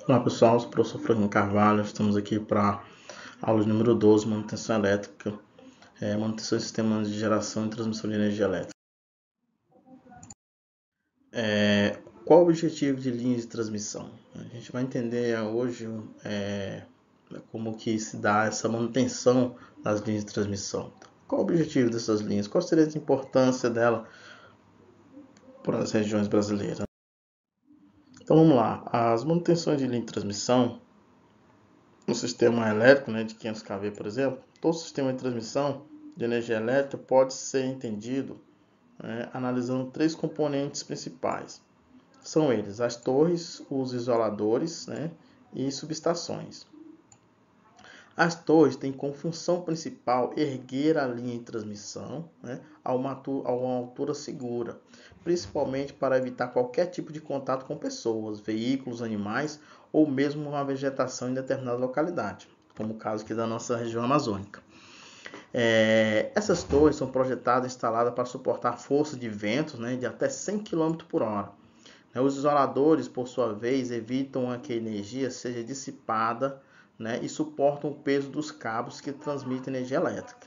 Olá pessoal, sou o professor Franklin Carvalho, estamos aqui para a aula número 12, manutenção elétrica, manutenção de sistemas de geração e transmissão de energia elétrica. Qual o objetivo de linhas de transmissão? A gente vai entender hoje como que se dá essa manutenção das linhas de transmissão. Qual o objetivo dessas linhas? Qual seria a importância dela para as regiões brasileiras? Então vamos lá, as manutenções de linha de transmissão no sistema elétrico, de 500 kV, por exemplo, todo sistema de transmissão de energia elétrica pode ser entendido analisando três componentes principais. São eles as torres, os isoladores e subestações. As torres têm como função principal erguer a linha de transmissão a uma altura segura, principalmente para evitar qualquer tipo de contato com pessoas, veículos, animais ou mesmo uma vegetação em determinada localidade, como o caso aqui da nossa região amazônica. Essas torres são projetadas e instaladas para suportar forças de ventos de até 100 km por hora. Os isoladores, por sua vez, evitam que a energia seja dissipada e suportam o peso dos cabos que transmitem energia elétrica.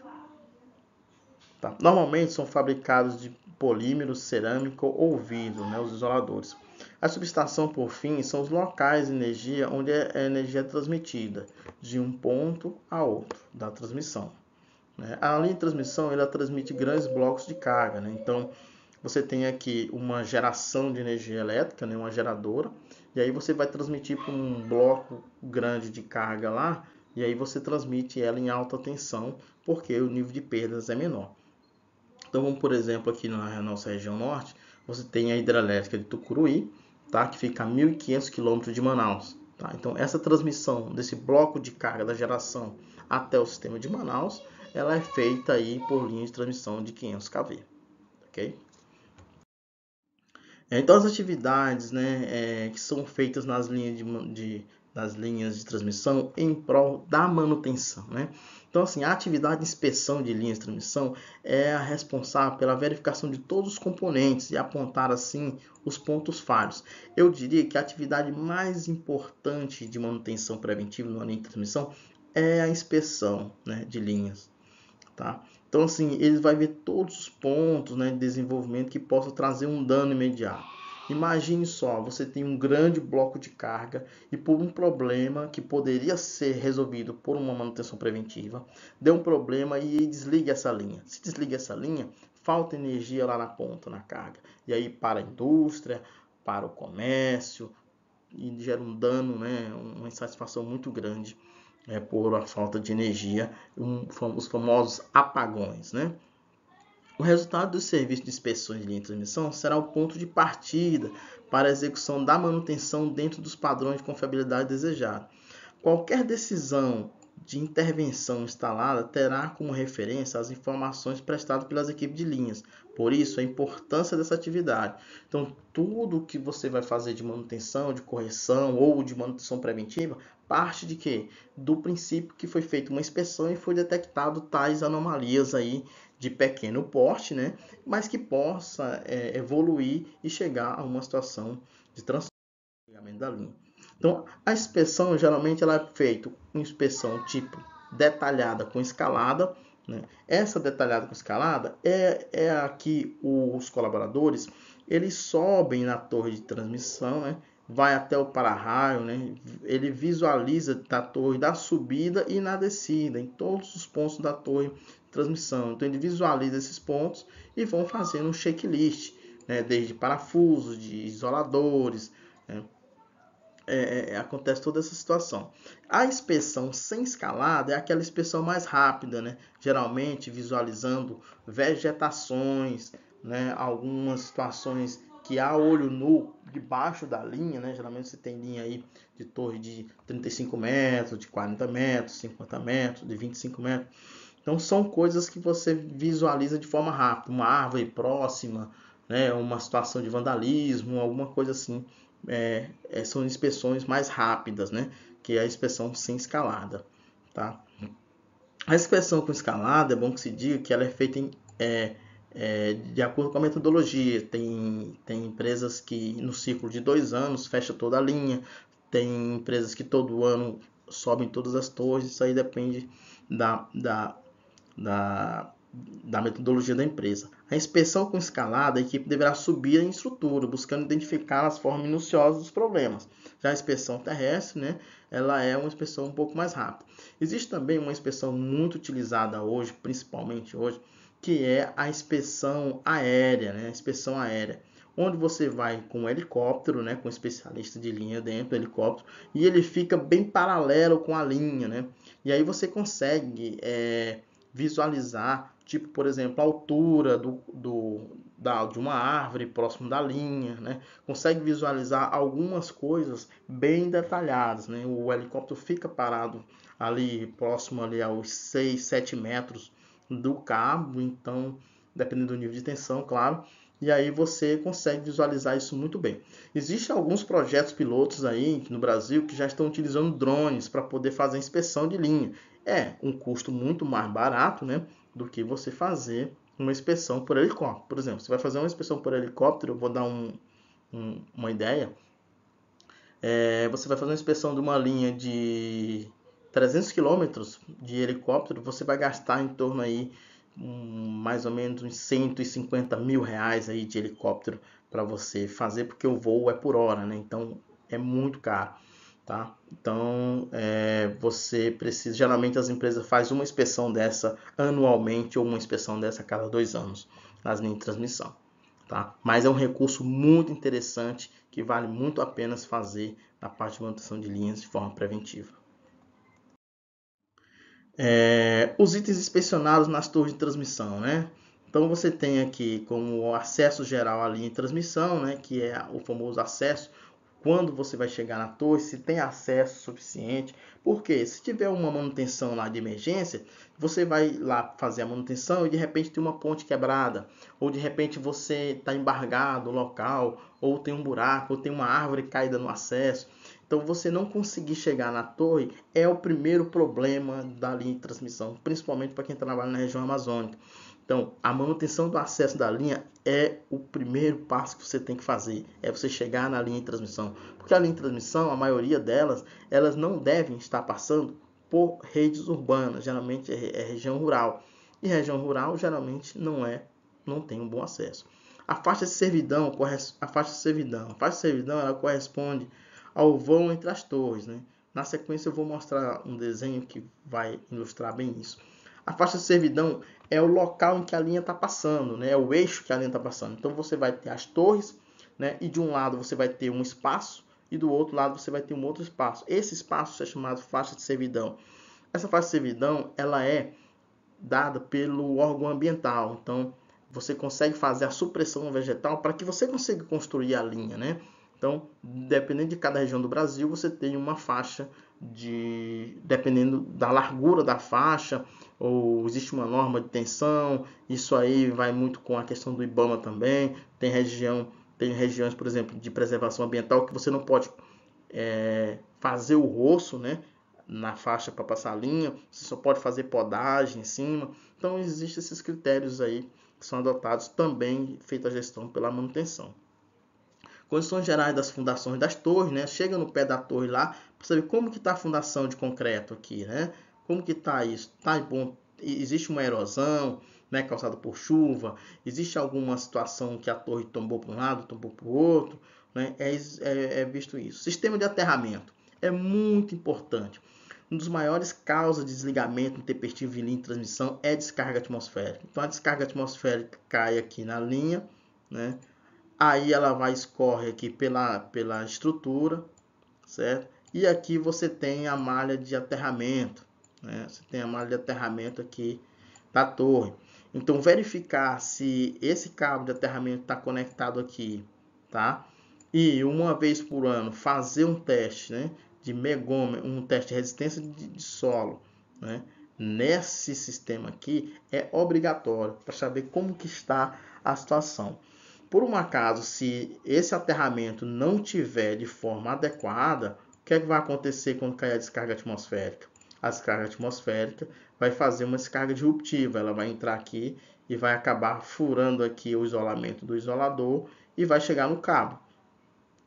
Tá? Normalmente são fabricados de polímero, cerâmica ou vidro, os isoladores. A subestação, por fim, são os locais de energia onde a energia é transmitida de um ponto a outro da transmissão. A linha de transmissão ela transmite grandes blocos de carga. Então, você tem aqui uma geração de energia elétrica, uma geradora, e aí você vai transmitir para um bloco grande de carga lá, e aí você transmite ela em alta tensão, porque o nível de perdas é menor. Então, vamos, por exemplo, aqui na nossa região norte, você tem a hidrelétrica de Tucuruí, tá? Que fica a 1.500 km de Manaus. Tá? Então, essa transmissão desse bloco de carga da geração até o sistema de Manaus, ela é feita aí por linha de transmissão de 500 kV. Ok? Então, as atividades que são feitas nas linhas de transmissão em prol da manutenção. Então, assim, a atividade de inspeção de linhas de transmissão é a responsável pela verificação de todos os componentes e apontar, assim, os pontos falhos. Eu diria que a atividade mais importante de manutenção preventiva numa linha de transmissão é a inspeção de linhas. Tá? Então, assim, ele vai ver todos os pontos de desenvolvimento que possam trazer um dano imediato. Imagine só, você tem um grande bloco de carga e por um problema que poderia ser resolvido por uma manutenção preventiva, deu um problema e desliga essa linha. Se desliga essa linha, falta energia lá na ponta, na carga. E aí para a indústria, para o comércio, e gera um dano, uma insatisfação muito grande por a falta de energia, os famosos apagões. O resultado do serviço de inspeções de linha de transmissão será o ponto de partida para a execução da manutenção dentro dos padrões de confiabilidade desejados. Qualquer decisão de intervenção instalada terá como referência as informações prestadas pelas equipes de linhas. Por isso, a importância dessa atividade. Então, tudo que você vai fazer de manutenção, de correção ou de manutenção preventiva, parte de quê? Do princípio que foi feita uma inspeção e foi detectado tais anomalias aí de pequeno porte, mas que possa evoluir e chegar a uma situação de transformamento da linha. Então, a inspeção, geralmente, ela é feita uma inspeção tipo detalhada com escalada. Essa detalhada com escalada é aqui os colaboradores, eles sobem na torre de transmissão, vai até o para-raio, ele visualiza da torre da subida e na descida, em todos os pontos da torre de transmissão. Então, ele visualiza esses pontos e vão fazendo um checklist, desde parafusos, de isoladores, acontece toda essa situação. A inspeção sem escalada é aquela inspeção mais rápida, geralmente visualizando vegetações, algumas situações que há olho nu debaixo da linha, geralmente você tem linha aí de torre de 35 metros, de 40 metros, 50 metros, de 25 metros. Então são coisas que você visualiza de forma rápida, uma árvore próxima, uma situação de vandalismo, alguma coisa assim. São inspeções mais rápidas, que a inspeção sem escalada. Tá? A inspeção com escalada, é bom que se diga que ela é feita de acordo com a metodologia. Tem empresas que no ciclo de 2 anos fecha toda a linha, tem empresas que todo ano sobem todas as torres, isso aí depende da, da, da, da metodologia da empresa. A inspeção com escalada, a equipe deverá subir em estrutura, buscando identificar as formas minuciosas dos problemas. Já a inspeção terrestre, né, ela é uma inspeção um pouco mais rápida. Existe também uma inspeção muito utilizada hoje, principalmente hoje, que é a inspeção aérea, né, a inspeção aérea, onde você vai com um helicóptero, né, com um especialista de linha dentro do helicóptero, e ele fica bem paralelo com a linha, né, e aí você consegue visualizar, tipo, por exemplo, a altura de uma árvore próximo da linha, né? Consegue visualizar algumas coisas bem detalhadas, né? O helicóptero fica parado ali próximo ali aos 6, 7 metros do cabo, então, dependendo do nível de tensão, claro, e aí você consegue visualizar isso muito bem. Existem alguns projetos pilotos aí no Brasil que já estão utilizando drones para poder fazer inspeção de linha. É um custo muito mais barato, né, do que você fazer uma inspeção por helicóptero. Por exemplo, você vai fazer uma inspeção por helicóptero, eu vou dar uma ideia. Você vai fazer uma inspeção de uma linha de 300 quilômetros de helicóptero, você vai gastar em torno aí mais ou menos uns 150 mil reais aí de helicóptero para você fazer, porque o voo é por hora, né? Então é muito caro, tá? Então você precisa, geralmente as empresas fazem uma inspeção dessa anualmente ou uma inspeção dessa a cada 2 anos nas linhas de transmissão, tá? Mas é um recurso muito interessante que vale muito a pena fazer na parte de manutenção de linhas de forma preventiva. Os itens inspecionados nas torres de transmissão, né? Então você tem aqui como o acesso geral à linha de transmissão, né? Que é o famoso acesso. Quando você vai chegar na torre, se tem acesso suficiente. Porque se tiver uma manutenção lá de emergência, você vai lá fazer a manutenção e de repente tem uma ponte quebrada, ou de repente você está embargado no local, ou tem um buraco, ou tem uma árvore caída no acesso. Então, você não conseguir chegar na torre é o primeiro problema da linha de transmissão, principalmente para quem trabalha na região amazônica. Então, a manutenção do acesso da linha é o primeiro passo que você tem que fazer, é você chegar na linha de transmissão. Porque a linha de transmissão, a maioria delas, elas não devem estar passando por redes urbanas, geralmente é região rural. E região rural geralmente não tem um bom acesso. A faixa de servidão, ela corresponde ao vão entre as torres, né? Na sequência eu vou mostrar um desenho que vai ilustrar bem isso. A faixa de servidão é o local em que a linha está passando, né? É o eixo que a linha está passando. Então você vai ter as torres, né? E de um lado você vai ter um espaço e do outro lado você vai ter um outro espaço. Esse espaço é chamado faixa de servidão. Essa faixa de servidão ela é dada pelo órgão ambiental. Então você consegue fazer a supressão vegetal para que você consiga construir a linha, né? Então, dependendo de cada região do Brasil, você tem uma faixa dependendo da largura da faixa, ou existe uma norma de tensão. Isso aí vai muito com a questão do IBAMA também. Tem regiões, por exemplo, de preservação ambiental que você não pode fazer o roço, né, na faixa para passar a linha. Você só pode fazer podagem em cima. Então, existem esses critérios aí que são adotados também, feita a gestão pela manutenção. Condições gerais das fundações das torres, né? Chega no pé da torre lá para saber como que está a fundação de concreto aqui, né? Como que está isso? Tá bom? Existe uma erosão, né? Causada por chuva? Existe alguma situação que a torre tombou para um lado, tombou para o outro, né? É visto isso. Sistema de aterramento é muito importante. Um dos maiores causas de desligamento intempestivo em linha de transmissão é a descarga atmosférica. Então a descarga atmosférica cai aqui na linha, né? Aí ela vai escorre aqui pela estrutura, certo? E aqui você tem a malha de aterramento, né? Você tem a malha de aterramento aqui da torre. Então verificar se esse cabo de aterramento está conectado aqui, tá? E uma vez por ano fazer um teste, né? De megômetro, um teste de resistência de solo, né? Nesse sistema aqui é obrigatório para saber como que está a situação. Por um acaso, se esse aterramento não tiver de forma adequada, o que é que vai acontecer quando cair a descarga atmosférica? A descarga atmosférica vai fazer uma descarga disruptiva, ela vai entrar aqui e vai acabar furando aqui o isolamento do isolador e vai chegar no cabo.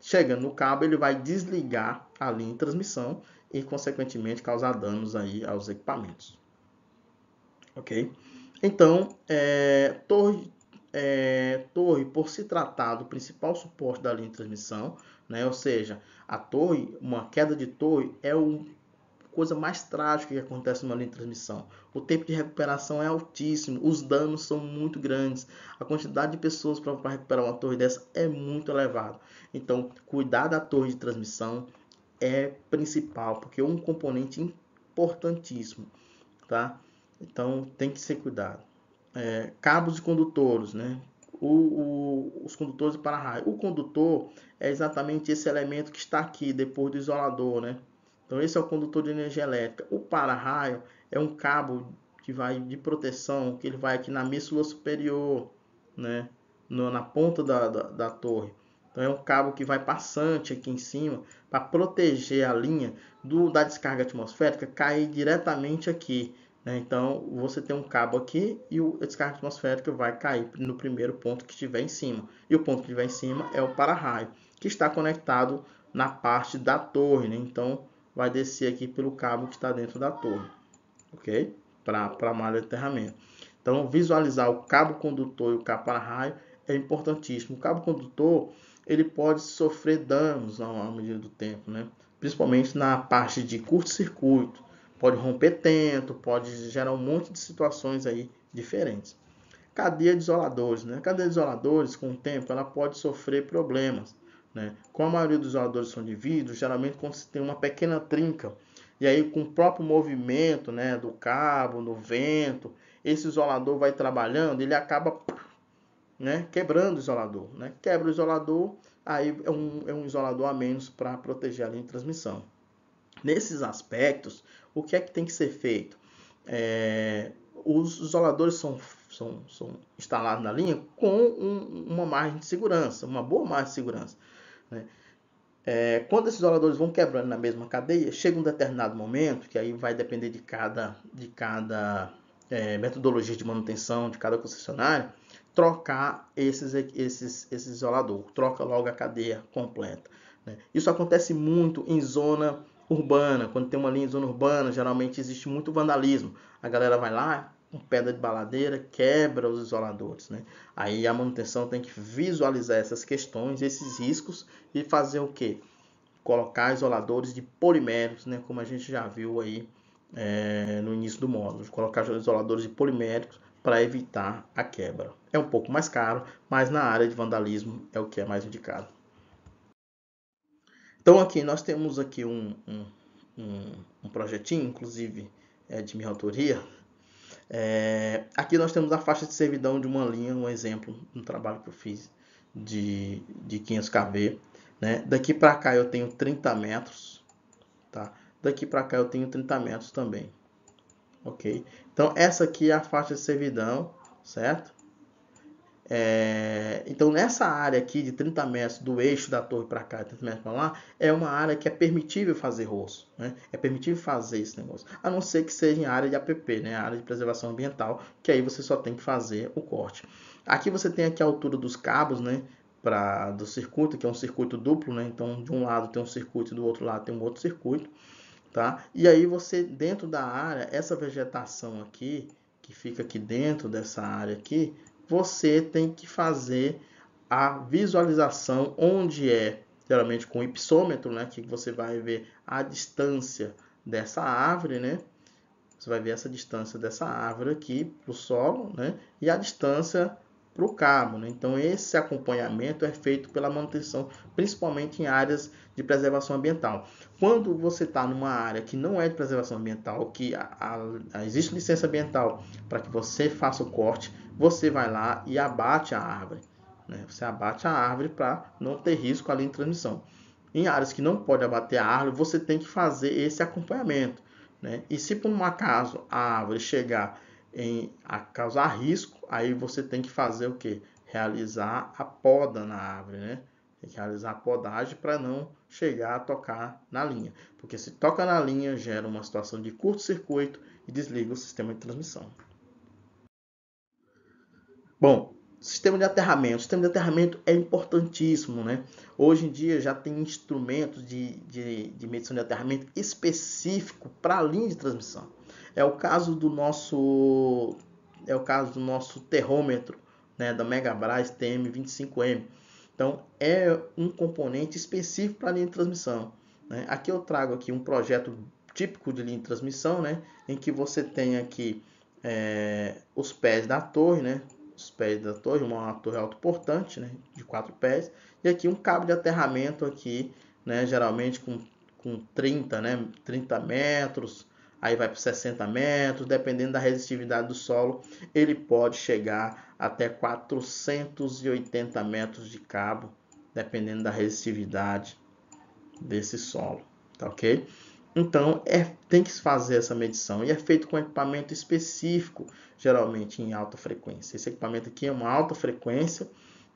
Chegando no cabo, ele vai desligar a linha de transmissão e, consequentemente, causar danos aí aos equipamentos. Ok? Então, torre, por se tratar do principal suporte da linha de transmissão, né? Ou seja, a torre, uma queda de torre é coisa mais trágica que acontece numa linha de transmissão. O tempo de recuperação é altíssimo, os danos são muito grandes, a quantidade de pessoas para recuperar uma torre dessa é muito elevada. Então, cuidar da torre de transmissão é principal, porque é um componente importantíssimo, tá? Então, tem que ser cuidado. Cabos e condutores, né? Os condutores de para-raio. O condutor é exatamente esse elemento que está aqui, depois do isolador, né? Então, esse é o condutor de energia elétrica. O para-raio é um cabo que vai de proteção, que ele vai aqui na míscula superior, né? Na ponta da torre. Então, é um cabo que vai passante aqui em cima para proteger a linha da descarga atmosférica cair diretamente aqui. Então, você tem um cabo aqui e a descarga atmosférica vai cair no primeiro ponto que estiver em cima. E o ponto que estiver em cima é o para-raio, que está conectado na parte da torre, né? Então, vai descer aqui pelo cabo que está dentro da torre, ok? Para a malha de aterramento. Então, visualizar o cabo condutor e o cabo para-raio é importantíssimo. O cabo condutor, ele pode sofrer danos à medida do tempo, né? Principalmente na parte de curto-circuito. Pode romper tento, pode gerar um monte de situações aí diferentes. Cadeia de isoladores, né? A cadeia de isoladores, com o tempo, ela pode sofrer problemas, né? Como a maioria dos isoladores são de vidro, geralmente quando você tem uma pequena trinca, e aí com o próprio movimento, né, do cabo, no vento, esse isolador vai trabalhando, ele acaba, né, quebrando o isolador, né? Quebra o isolador, aí é um isolador a menos para proteger a linha de transmissão. Nesses aspectos, o que é que tem que ser feito? Os isoladores são instalados na linha com uma margem de segurança, uma boa margem de segurança, né? Quando esses isoladores vão quebrando na mesma cadeia, chega um determinado momento, que aí vai depender de cada metodologia de manutenção de cada concessionário, trocar esse isolador, troca logo a cadeia completa, né? Isso acontece muito em zona urbana, quando tem uma linha em zona urbana, geralmente existe muito vandalismo. A galera vai lá, com pedra de baladeira, quebra os isoladores, né? Aí a manutenção tem que visualizar essas questões, esses riscos e fazer o quê? Colocar isoladores de polimérios, né? Como a gente já viu aí no início do módulo. Colocar isoladores de poliméricos para evitar a quebra. É um pouco mais caro, mas na área de vandalismo é o que é mais indicado. Então aqui nós temos aqui um projetinho, inclusive de minha autoria. Aqui nós temos a faixa de servidão de uma linha, um exemplo, um trabalho que eu fiz de 500 kV. Né? Daqui para cá eu tenho 30 metros, tá? Daqui para cá eu tenho 30 metros também, ok? Então essa aqui é a faixa de servidão, certo? Então nessa área aqui de 30 metros do eixo da torre para cá, 30 metros para lá, é uma área que é permitível fazer roço, né? É permitível fazer esse negócio, a não ser que seja em área de APP, né? Área de preservação ambiental, que aí você só tem que fazer o corte. Aqui você tem aqui a altura dos cabos, né? Do circuito, que é um circuito duplo, né? Então de um lado tem um circuito e do outro lado tem um outro circuito, tá? E aí você, dentro da área, essa vegetação aqui, que fica aqui dentro dessa área aqui, você tem que fazer a visualização onde geralmente com o ipsômetro, né, que você vai ver a distância dessa árvore, né? Você vai ver essa distância dessa árvore aqui para o solo, né? E a distância para o cabo, né? Então esse acompanhamento é feito pela manutenção, principalmente em áreas de preservação ambiental. Quando você está numa área que não é de preservação ambiental, que existe licença ambiental para que você faça o corte, você vai lá e abate a árvore, né? Você abate a árvore para não ter risco ali em transmissão. Em áreas que não pode abater a árvore, você tem que fazer esse acompanhamento, né? E se por um acaso a árvore chegar a causar risco, aí você tem que fazer o que? Realizar a poda na árvore, né? Tem que realizar a podagem para não chegar a tocar na linha. Porque se toca na linha, gera uma situação de curto-circuito e desliga o sistema de transmissão. Bom, Sistema de aterramento. O sistema de aterramento é importantíssimo, né? Hoje em dia já tem instrumentos de medição de aterramento específico para a linha de transmissão. É o caso do nosso terrômetro, né, da Megabrás TM25M. Então é um componente específico para a linha de transmissão, né? Aqui eu trago aqui um projeto típico de linha de transmissão, né, em que você tem aqui os pés da torre, né? Os pés da torre, uma torre autoportante, né, de 4 pés, e aqui um cabo de aterramento aqui, né, geralmente com 30, né, 30 metros, aí vai para 60 metros, dependendo da resistividade do solo, ele pode chegar até 480 metros de cabo, dependendo da resistividade desse solo, tá ok? Então, tem que fazer essa medição e é feito com equipamento específico, geralmente em alta frequência. Esse equipamento aqui é uma alta frequência,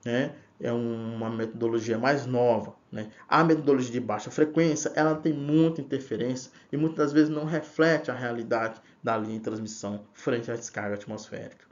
né? É uma metodologia mais nova, né? A metodologia de baixa frequência, ela tem muita interferência e muitas das vezes não reflete a realidade da linha de transmissão frente à descarga atmosférica.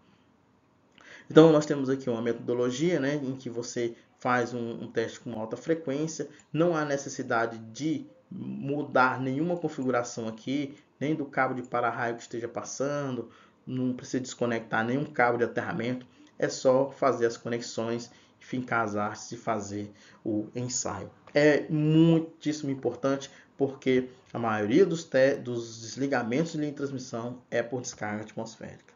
Então, nós temos aqui uma metodologia, né, em que você faz um teste com alta frequência, não há necessidade de mudar nenhuma configuração aqui, nem do cabo de para-raio que esteja passando, não precisa desconectar nenhum cabo de aterramento, é só fazer as conexões, fincar as hastes e fazer o ensaio. É muitíssimo importante porque a maioria dos desligamentos de linha de transmissão é por descarga atmosférica.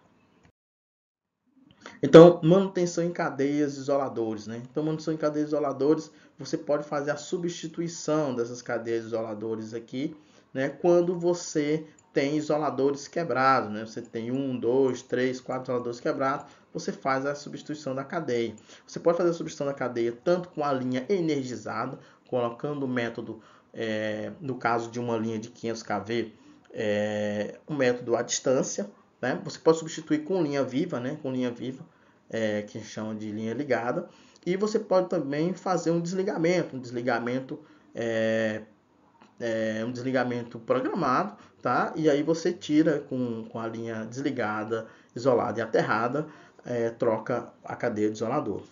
Então, manutenção em cadeias isoladores, né? Então, manutenção em cadeias isoladores, você pode fazer a substituição dessas cadeias isoladores aqui, né? Quando você tem isoladores quebrados, né? Você tem 1, 2, 3, 4 isoladores quebrados, você faz a substituição da cadeia. Você pode fazer a substituição da cadeia tanto com a linha energizada, colocando o método, no caso de uma linha de 500 kV, um método à distância, né? Você pode substituir com linha viva, né? Com linha viva, que chama de linha ligada. E você pode também fazer um desligamento programado, tá? E aí você tira com a linha desligada, isolada e aterrada, troca a cadeia de isolador.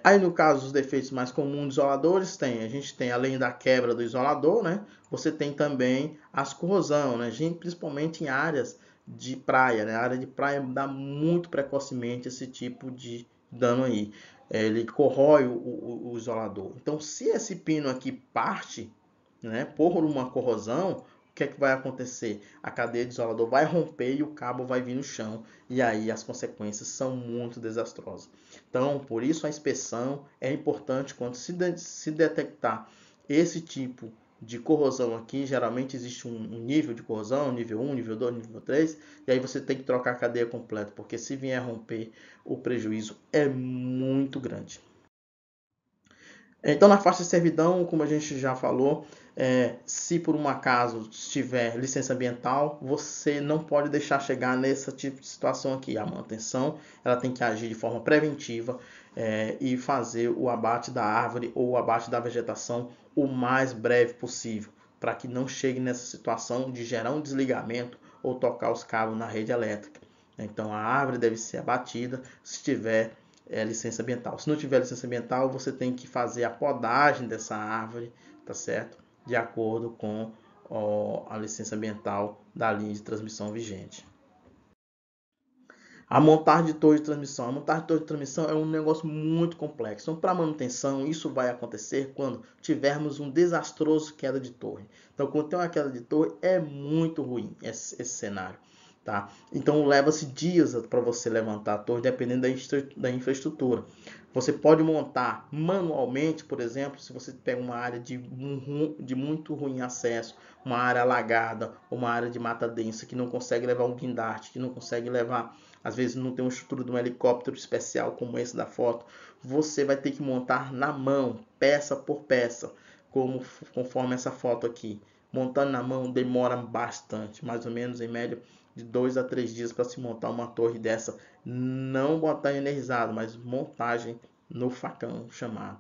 Aí no caso dos defeitos mais comuns dos isoladores, a gente tem além da quebra do isolador, né? Você tem também as corrosão, né? Principalmente em áreas de praia, né? A área de praia dá muito precocemente esse tipo de dano aí. Ele corrói o isolador. Então, se esse pino aqui parte, né, por uma corrosão, o que é que vai acontecer? A cadeia de isolador vai romper e o cabo vai vir no chão, e aí as consequências são muito desastrosas. Então, por isso a inspeção é importante quando se detectar esse tipo de corrosão aqui. Geralmente existe um nível de corrosão, nível 1, nível 2, nível 3, e aí você tem que trocar a cadeia completa, porque se vier a romper, o prejuízo é muito grande. Então, na faixa de servidão, como a gente já falou, se por um acaso tiver licença ambiental, você não pode deixar chegar nesse tipo de situação aqui. A manutenção ela tem que agir de forma preventiva e fazer o abate da árvore ou o abate da vegetação o mais breve possível, para que não chegue nessa situação de gerar um desligamento ou tocar os cabos na rede elétrica. Então, a árvore deve ser abatida se tiver licença ambiental. Se não tiver licença ambiental, você tem que fazer a podagem dessa árvore, tá certo? De acordo com a licença ambiental da linha de transmissão vigente. A montagem de torre de transmissão. A montagem de torre de transmissão é um negócio muito complexo. Então, para manutenção, isso vai acontecer quando tivermos um desastroso queda de torre. Então, quando tem uma queda de torre, é muito ruim esse cenário. Tá? Então leva-se dias para você levantar a torre, dependendo da infraestrutura. Você pode montar manualmente, por exemplo, se você pega uma área de muito ruim acesso, uma área alagada, uma área de mata densa que não consegue levar um guindaste, que não consegue levar, às vezes não tem uma estrutura de um helicóptero especial como esse da foto, você vai ter que montar na mão, peça por peça, conforme essa foto aqui. Montando na mão demora bastante, mais ou menos em média de 2 a 3 dias para se montar uma torre dessa, não botar energizado, mas montagem no facão chamado.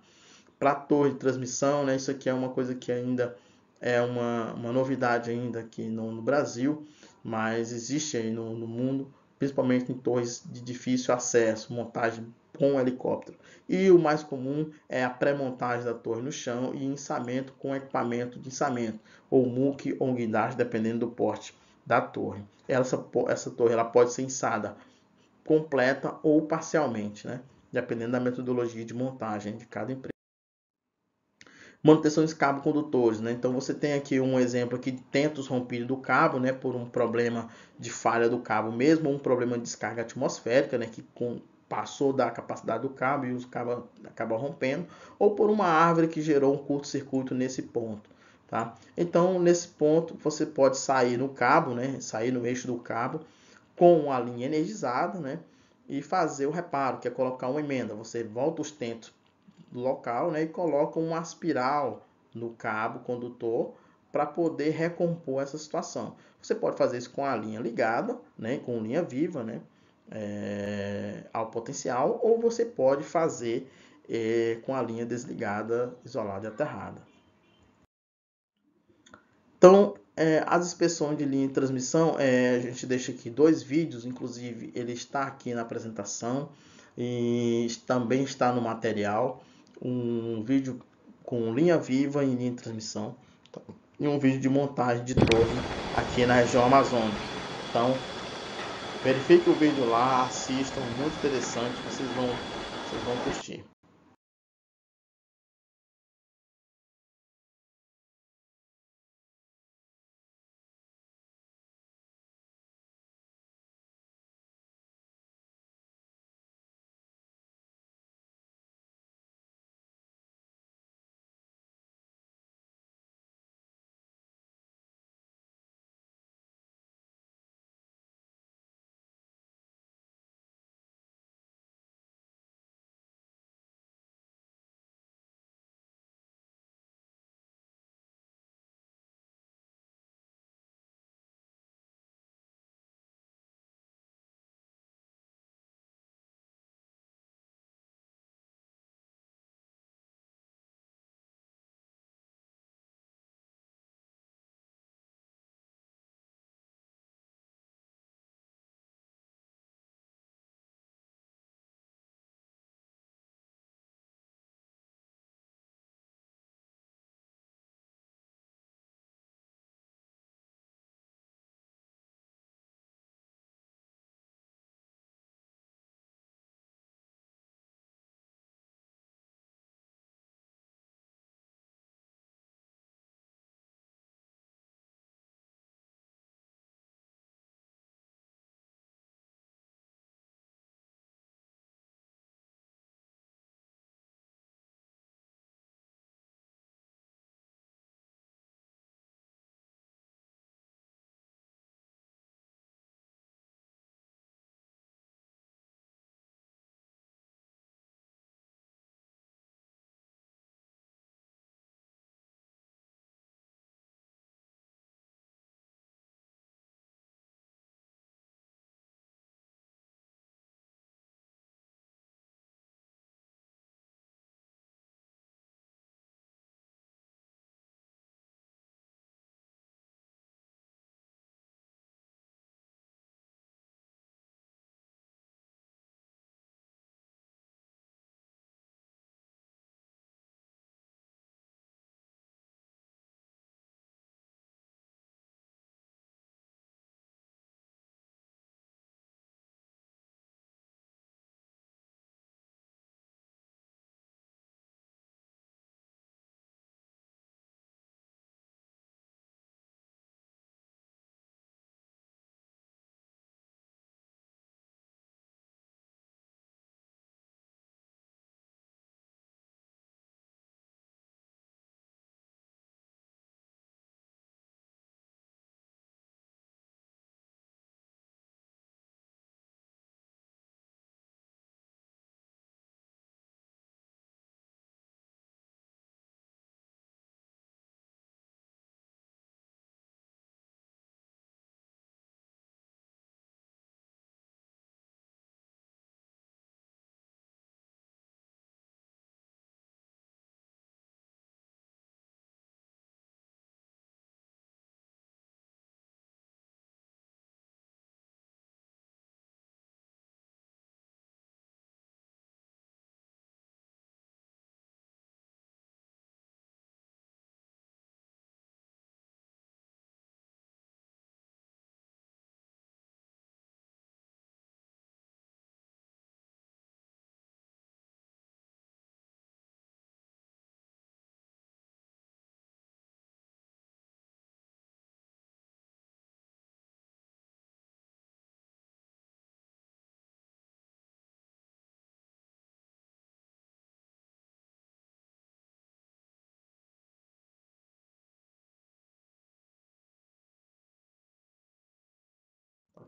Para torre de transmissão, né, isso aqui é uma coisa que ainda é uma novidade ainda aqui no Brasil, mas existe aí no mundo principalmente em torres de difícil acesso, montagem com helicóptero. E o mais comum é a pré-montagem da torre no chão e içamento com equipamento de içamento, ou muque ou guindaste, dependendo do porte da torre. Essa torre ela pode ser içada completa ou parcialmente, né? Dependendo da metodologia de montagem de cada empresa. Manutenção de cabo condutores, né? Então você tem aqui um exemplo aqui de tentos rompidos do cabo, né? Por um problema de falha do cabo mesmo, ou um problema de descarga atmosférica, né? Que passou da capacidade do cabo e o cabo acaba rompendo, ou por uma árvore que gerou um curto-circuito nesse ponto, tá? Então nesse ponto você pode sair no cabo, né? Sair no eixo do cabo com a linha energizada, né? E fazer o reparo, que é colocar uma emenda. Você volta os tentos do local, né, e coloca uma espiral no cabo condutor para poder recompor essa situação. Você pode fazer isso com a linha ligada, né, com linha viva, né, ao potencial, ou você pode fazer com a linha desligada, isolada e aterrada. Então, as inspeções de linha de transmissão, a gente deixa aqui 2 vídeos, inclusive ele está aqui na apresentação e também está no material, um vídeo com linha viva e linha de transmissão e um vídeo de montagem de torre aqui na região amazônica. Então, verifique o vídeo lá, assistam, muito interessante, vocês vão curtir.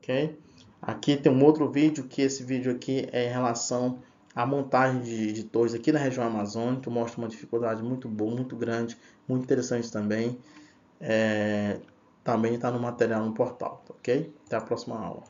ok? Aqui tem um outro vídeo, que esse vídeo aqui é em relação à montagem de torres aqui na região amazônica, mostra uma dificuldade muito boa, muito grande, muito interessante também. Também está no material no portal, ok? Até a próxima aula.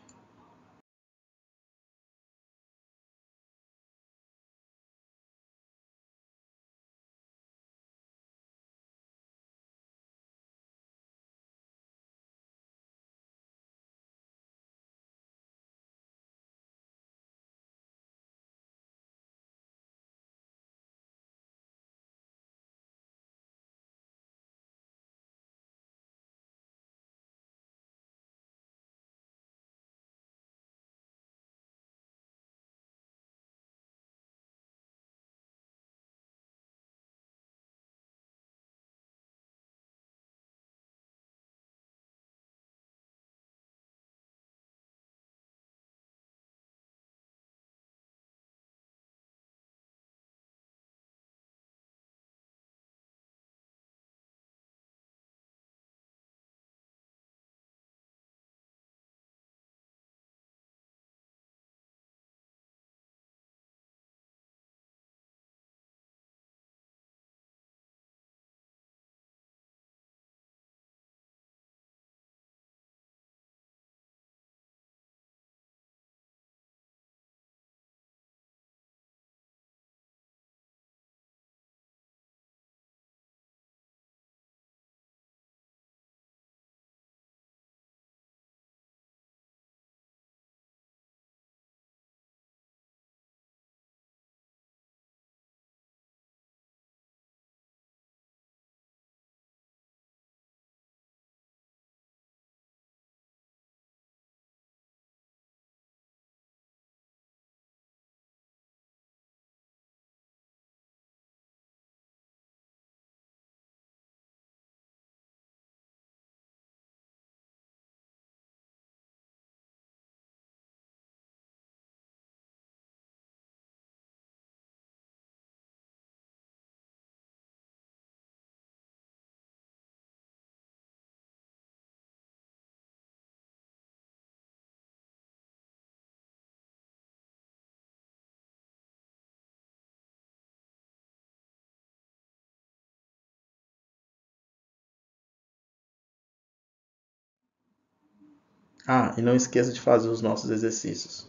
Ah, e não esqueça de fazer os nossos exercícios.